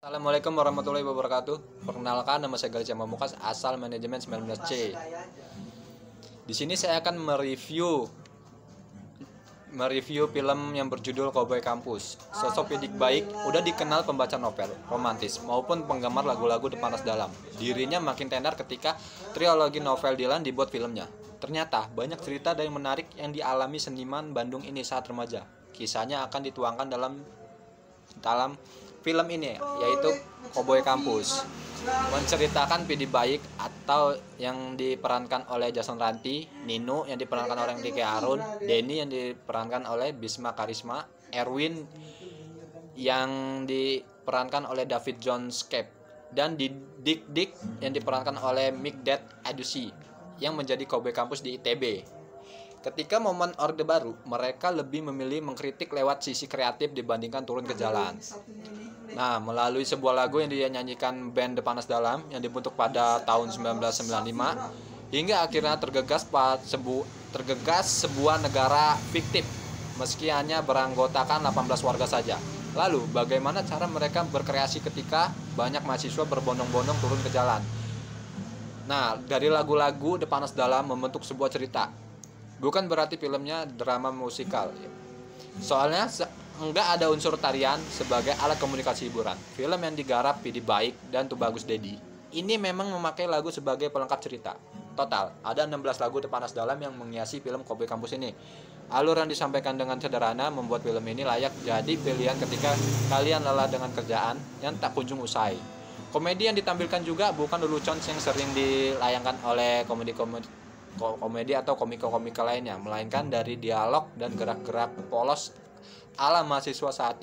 Assalamualaikum warahmatullahi wabarakatuh. Perkenalkan, nama saya Galih Pamungkas, asal manajemen 19C. Di sini saya akan mereview film yang berjudul Cowboy Kampus. Sosok Pidik Baik udah dikenal pembaca novel romantis maupun penggemar lagu-lagu The Panas Dalam. Dirinya makin tenar ketika trilogi novel Dylan dibuat filmnya. Ternyata banyak cerita dan menarik yang dialami seniman Bandung ini saat remaja. Kisahnya akan dituangkan dalam film ini, yaitu Cowboy Kampus, menceritakan Pidik Baik atau yang diperankan oleh Jason Ranti, Nino yang diperankan oleh Ricky Harun, Denny yang diperankan oleh Bisma Karisma, Erwin yang diperankan oleh David John Skep, dan Dik Dik yang diperankan oleh Migdad Adusi yang menjadi Cowboy Kampus di ITB. Ketika momen Orde Baru, mereka lebih memilih mengkritik lewat sisi kreatif dibandingkan turun ke jalan. Nah, melalui sebuah lagu yang dinyanyikan band The Panas Dalam yang dibentuk pada tahun 1995 hingga akhirnya tergegas sebuah negara fiktif meski hanya beranggotakan 18 warga saja. Lalu, bagaimana cara mereka berkreasi ketika banyak mahasiswa berbondong-bondong turun ke jalan? Nah, dari lagu-lagu The Panas Dalam membentuk sebuah cerita. Bukan berarti filmnya drama musikal. Soalnya enggak ada unsur tarian sebagai alat komunikasi hiburan. Film yang digarap Pidik Baik dan Tubagus Dedi ini memang memakai lagu sebagai pelengkap cerita. Total, ada 16 lagu The Panas Dalam yang menghiasi film Cowboy Kampus ini. Alur yang disampaikan dengan sederhana membuat film ini layak jadi pilihan ketika kalian lelah dengan kerjaan yang tak kunjung usai. Komedi yang ditampilkan juga bukan lelucon yang sering dilayangkan oleh komedi atau komika lainnya, melainkan dari dialog dan gerak-gerak polos ala mahasiswa saat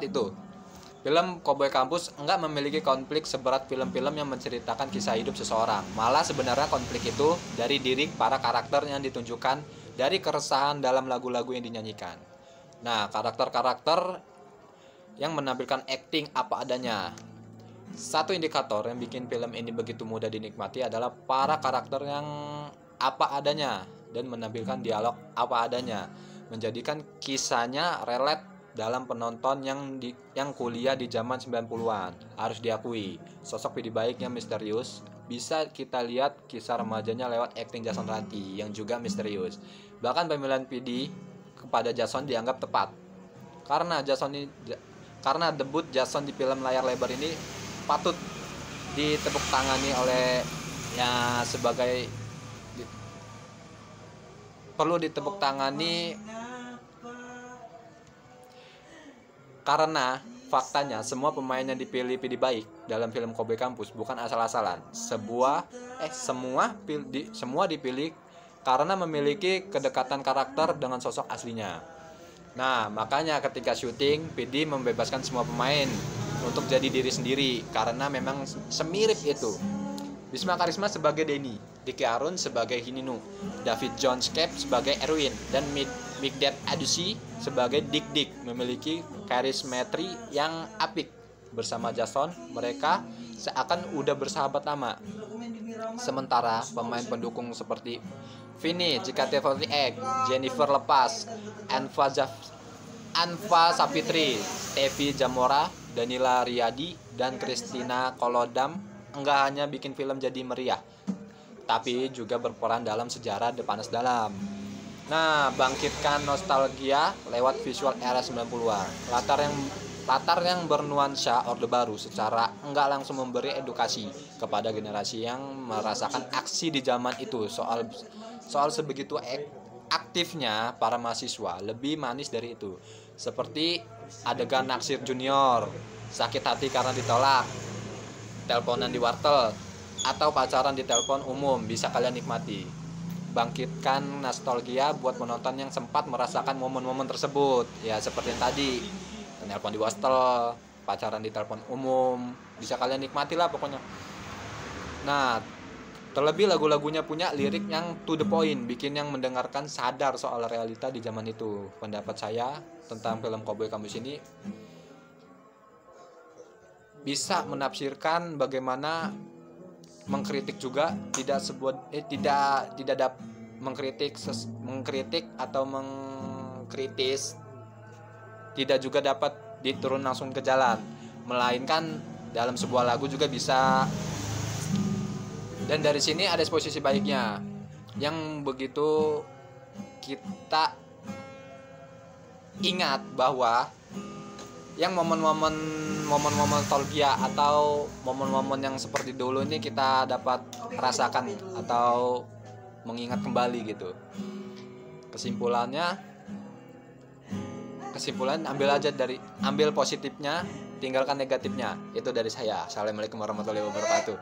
itu. Film Cowboy Kampus enggak memiliki konflik seberat film-film yang menceritakan kisah hidup seseorang. Malah sebenarnya konflik itu dari diri para karakter yang ditunjukkan dari keresahan dalam lagu-lagu yang dinyanyikan. Nah, karakter-karakter yang menampilkan acting apa adanya. Satu indikator yang bikin film ini begitu mudah dinikmati adalah para karakter yang apa adanya dan menampilkan dialog apa adanya, menjadikan kisahnya relate dalam penonton yang kuliah di zaman 90-an. Harus diakui, sosok Pidik Baik yang misterius bisa kita lihat kisah remajanya lewat akting Jason Ranti yang juga misterius. Bahkan pemilihan Pidik kepada Jason dianggap tepat. Karena debut Jason di film layar lebar ini patut ditepuk tangani perlu ditepuk tangani karena faktanya semua pemain yang dipilih Pidik Baik dalam film Cowboy Kampus bukan asal-asalan. Semua dipilih karena memiliki kedekatan karakter dengan sosok aslinya. Nah, makanya ketika syuting, Pidik membebaskan semua pemain untuk jadi diri sendiri karena memang semirip itu. Bisma Karisma sebagai Denny, Ricky Harun sebagai Nino, David John Skep sebagai Erwin, dan Migdad Adusi sebagai Dik Dik memiliki karismetri yang apik. Bersama Jason, mereka seakan udah bersahabat lama. Sementara pemain pendukung seperti Vini, JKT48, Jennifer Lepas, Anfa Sapitri, Stevi Jamora, Danila Riyadi, dan Christina Kolodam enggak hanya bikin film jadi meriah, tapi juga berperan dalam sejarah The Panas Dalam. Nah, bangkitkan nostalgia lewat visual era 90-an. Latar yang bernuansa Orde Baru secara enggak langsung memberi edukasi kepada generasi yang merasakan aksi di zaman itu. Soal sebegitu aktifnya para mahasiswa, lebih manis dari itu. Seperti adegan naksir junior, sakit hati karena ditolak, teleponan di wartel, atau pacaran di telepon umum, bisa kalian nikmati. Bangkitkan nostalgia buat penonton yang sempat merasakan momen-momen tersebut. Ya, seperti yang tadi, telepon di wartel, pacaran di telepon umum, bisa kalian nikmati lah pokoknya. Nah, terlebih lagu-lagunya punya lirik yang to the point, bikin yang mendengarkan sadar soal realita di zaman itu. Pendapat saya tentang film Cowboy Kampus ini bisa menafsirkan bagaimana mengkritik juga mengkritik atau mengkritis, tidak juga dapat diturun langsung ke jalan, melainkan dalam sebuah lagu juga bisa. Dan dari sini ada posisi baiknya, yang begitu kita ingat bahwa yang momen-momen nostalgia atau momen-momen yang seperti dulu ini kita dapat rasakan atau mengingat kembali gitu. Kesimpulan ambil positifnya, tinggalkan negatifnya. Itu dari saya. Assalamualaikum warahmatullahi wabarakatuh.